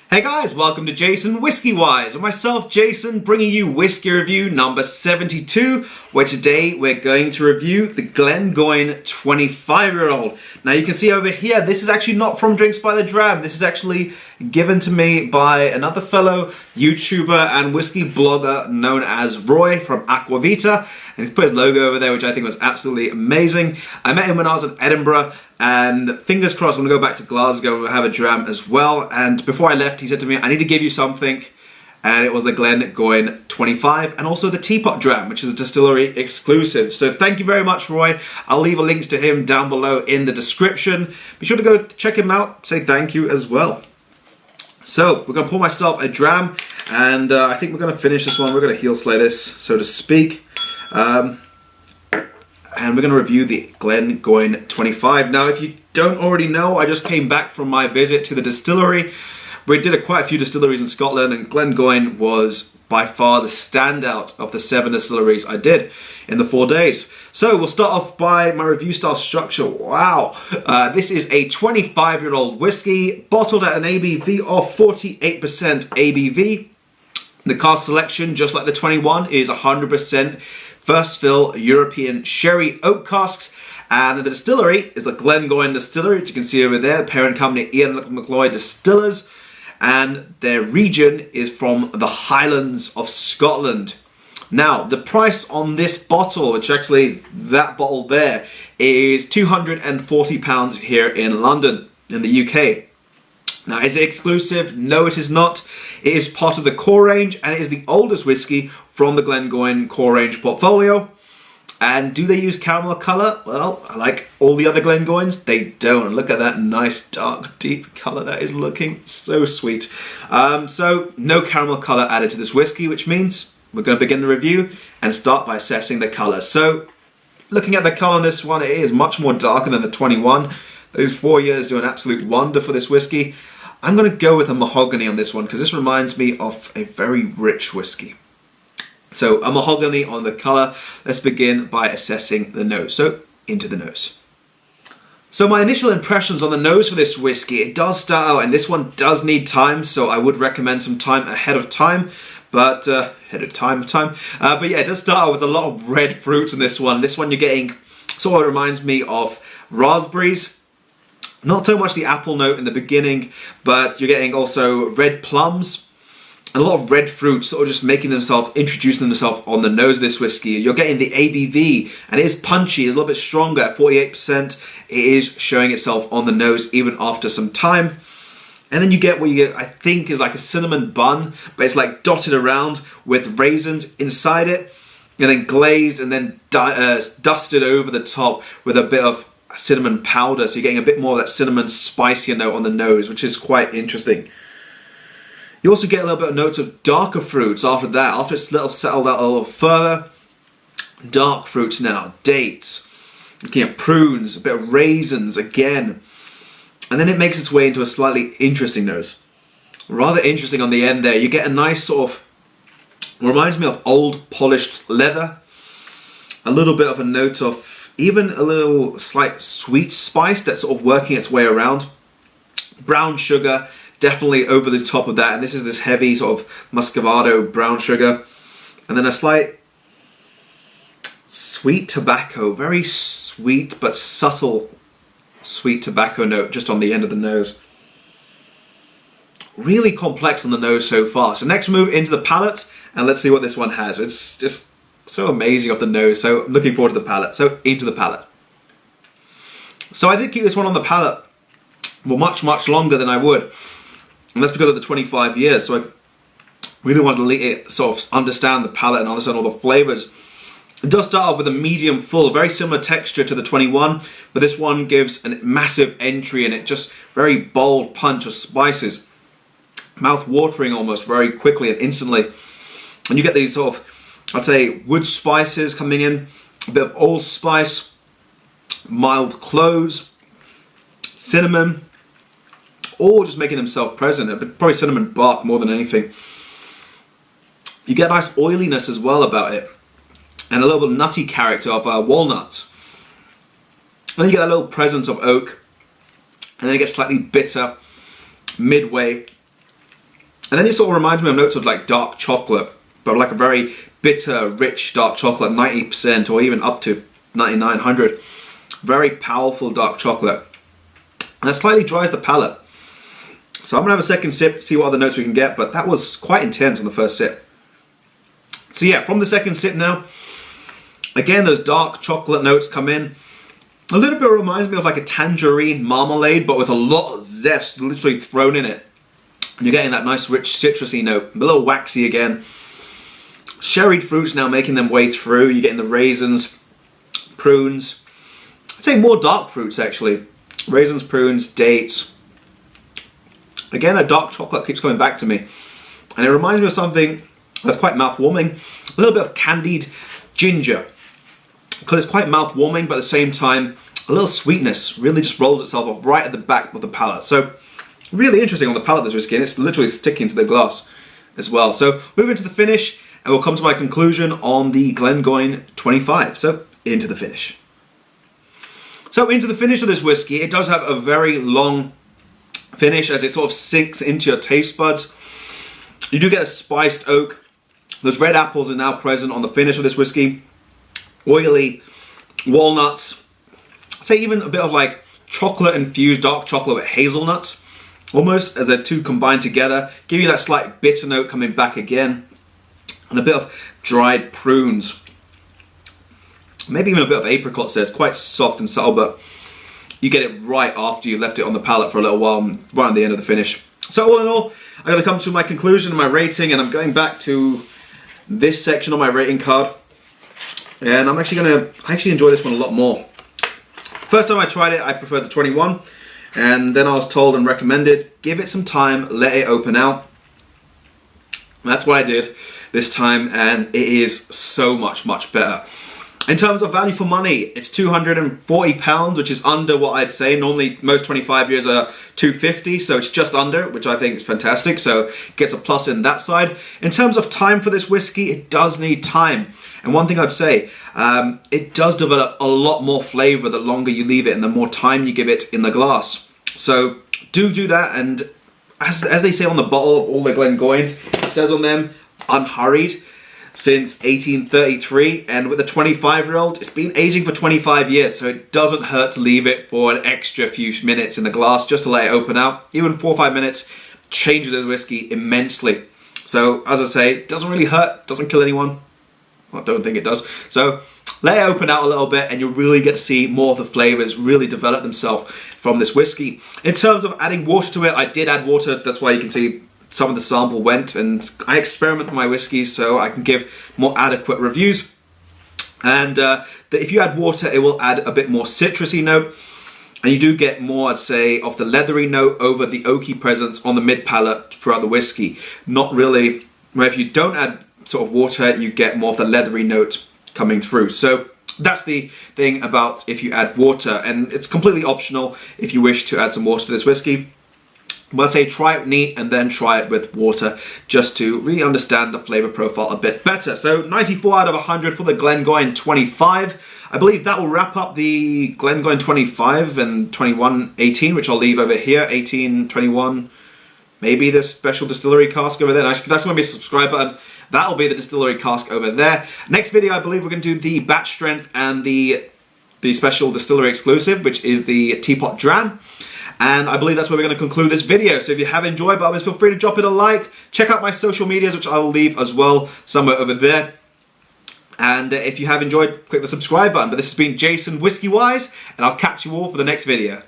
Hey guys, welcome to JasonWhiskyWise, and myself, Jason, bringing you whiskey review number 72, where today we're going to review the Glengoyne 25-year-old. Now you can see over here, this is actually not from Drinks by the Dram. This is actually given to me by another fellow YouTuber and whiskey blogger known as Roy from Aqvavitae, and he's put his logo over there, which I think was absolutely amazing. I met him when I was in Edinburgh, and fingers crossed, I'm going to go back to Glasgow and have a dram as well. And before I left, he said to me, I need to give you something. And it was the Glengoyne 25 and also the Teapot Dram, which is a distillery exclusive. So thank you very much, Roy. I'll leave links to him down below in the description. Be sure to go check him out. Say thank you as well. So we're going to pour myself a dram. And I think we're going to finish this one. We're going to heel slay this, so to speak. And we're going to review the Glengoyne 25. Now, if you don't already know, I just came back from my visit to the distillery. We did quite a few distilleries in Scotland, and Glengoyne was by far the standout of the 7 distilleries I did in the 4 days. So we'll start off by my review style structure. Wow, this is a 25-year-old whiskey bottled at an ABV of 48% ABV. The cask selection, just like the 21, is 100% first fill European sherry oak casks, and the distillery is the Glengoyne Distillery, which you can see over there, the parent company Ian McLoy Distillers, and their region is from the Highlands of Scotland. Now, the price on this bottle, which actually that bottle there, is £240 here in London, in the UK. Now, is it exclusive? No, it is not. It is part of the core range, and it is the oldest whiskey from the Glengoyne core range portfolio. And do they use caramel colour? Well, like all the other Glengoynes, they don't. Look at that nice, dark, deep colour. That is looking so sweet. So, no caramel colour added to this whiskey, which means we're going to begin the review and start by assessing the colour. So, looking at the colour on this one, it is much more darker than the 21. Those 4 years do an absolute wonder for this whiskey. I'm going to go with a mahogany on this one because this reminds me of a very rich whiskey. So a mahogany on the colour. Let's begin by assessing the nose. So into the nose. So my initial impressions on the nose for this whiskey, it does start out, and this one does need time, so I would recommend some time ahead of time. But but yeah, it does start out with a lot of red fruits in this one. This one you're getting sort of reminds me of raspberries. Not so much the apple note in the beginning, but you're getting also red plums and a lot of red fruits sort of just introducing themselves on the nose of this whiskey. You're getting the ABV, and it is punchy, it's a little bit stronger at 48%. It is showing itself on the nose even after some time. And then you get what you get, I think, is like a cinnamon bun, but it's like dotted around with raisins inside it, and then glazed and then dusted over the top with a bit of cinnamon powder, so you're getting a bit more of that cinnamon spicier note on the nose, which is quite interesting. You also get a little bit of notes of darker fruits after that, after it's settled out a little further. Dark fruits now, dates, looking at prunes, a bit of raisins again, and then it makes its way into a slightly interesting nose. Rather interesting on the end there. You get a nice sort of, reminds me of old polished leather, a little bit of a note of even a little slight sweet spice that's sort of working its way around. Brown sugar, definitely over the top of that. And this is this heavy sort of muscovado brown sugar. And then a slight sweet tobacco, very sweet but subtle sweet tobacco note just on the end of the nose. Really complex on the nose so far. So next move into the palate, and let's see what this one has. It's just so amazing off the nose, so I'm looking forward to the palate. So into the palate. So I did keep this one on the palate for much longer than I would, and that's because of the 25 years. So I really wanted to let it sort of understand the palate and understand all the flavours. It does start off with a medium full, very similar texture to the 21, but this one gives a massive entry, and it just very bold punch of spices, mouth watering almost very quickly and instantly, and you get these sort of, I'd say, wood spices coming in, a bit of allspice, mild cloves, cinnamon, all just making themselves present, but probably cinnamon bark more than anything. You get a nice oiliness as well about it, and a little bit of nutty character of walnuts. And then you get a little presence of oak, and then it gets slightly bitter midway, And then it sort of reminds me of notes of like dark chocolate, but like a very bitter, rich dark chocolate, 90% or even up to 9900. Very powerful dark chocolate. And that slightly dries the palate. So I'm going to have a second sip, see what other notes we can get, but that was quite intense on the first sip. So yeah, from the second sip now, again, those dark chocolate notes come in. A little bit reminds me of like a tangerine marmalade, but with a lot of zest literally thrown in it. And you're getting that nice rich citrusy note, a little waxy again. Sherried fruits now making their way through. You're getting the raisins, prunes. I'd say more dark fruits actually. Raisins, prunes, dates. Again, that dark chocolate keeps coming back to me. And it reminds me of something that's quite mouth-warming. A little bit of candied ginger. Because it's quite mouth-warming, but at the same time, a little sweetness really just rolls itself off right at the back of the palate. So, really interesting on the palate, this whiskey, and it's literally sticking to the glass as well. So, moving to the finish, and we'll come to my conclusion on the Glengoyne 25. So, into the finish. So, into the finish of this whiskey, it does have a very long finish as it sort of sinks into your taste buds. You do get a spiced oak. Those red apples are now present on the finish of this whiskey. Oily walnuts. I'd say even a bit of like chocolate infused dark chocolate with hazelnuts. Almost as they're two combined together. Give you that slight bitter note coming back again. And a bit of dried prunes. Maybe even a bit of apricots there. It's quite soft and subtle, but you get it right after you left it on the palate for a little while, right at the end of the finish. So all in all, I'm going to come to my conclusion and my rating, and I'm going back to this section on my rating card. And I'm actually going to enjoy this one a lot more. First time I tried it, I preferred the 21. And then I was told and recommended, give it some time, let it open out. That's what I did this time, and it is so much, much better. In terms of value for money, it's £240, which is under what I'd say. Normally, most 25 years are $250, so it's just under, which I think is fantastic. So, it gets a plus in that side. In terms of time for this whiskey, it does need time. And one thing I'd say, it does develop a lot more flavour the longer you leave it and the more time you give it in the glass. So, do that. And as they say on the bottle of all the Glengoynes, it says on them, unhurried. Since 1833, and with a 25-year-old, it's been aging for 25 years, so it doesn't hurt to leave it for an extra few minutes in the glass just to let it open out. Even 4 or 5 minutes changes the whiskey immensely. So, as I say, it doesn't really hurt, doesn't kill anyone. Well, I don't think it does. So, let it open out a little bit, and you'll really get to see more of the flavours really develop themselves from this whiskey. In terms of adding water to it, I did add water, that's why you can see some of the sample went, and I experiment with my whiskies so I can give more adequate reviews. And if you add water, it will add a bit more citrusy note, and you do get more, I'd say, of the leathery note over the oaky presence on the mid palate throughout the whiskey. Not really, where if you don't add sort of water, you get more of the leathery note coming through. So that's the thing about if you add water, and it's completely optional if you wish to add some water to this whiskey. But I'd say try it neat and then try it with water just to really understand the flavour profile a bit better. So 94 out of 100 for the Glengoyne 25. I believe that will wrap up the Glengoyne 25 and 21 18, which I'll leave over here. 18, 21, maybe the special distillery cask over there. That's going to be a subscribe button. That'll be the distillery cask over there. Next video, I believe we're going to do the batch strength and the special distillery exclusive, which is the teapot dram. And I believe that's where we're going to conclude this video. So if you have enjoyed, by all means, feel free to drop it a like. Check out my social medias, which I will leave as well somewhere over there. And if you have enjoyed, click the subscribe button. But this has been JasonWhiskyWise, and I'll catch you all for the next video.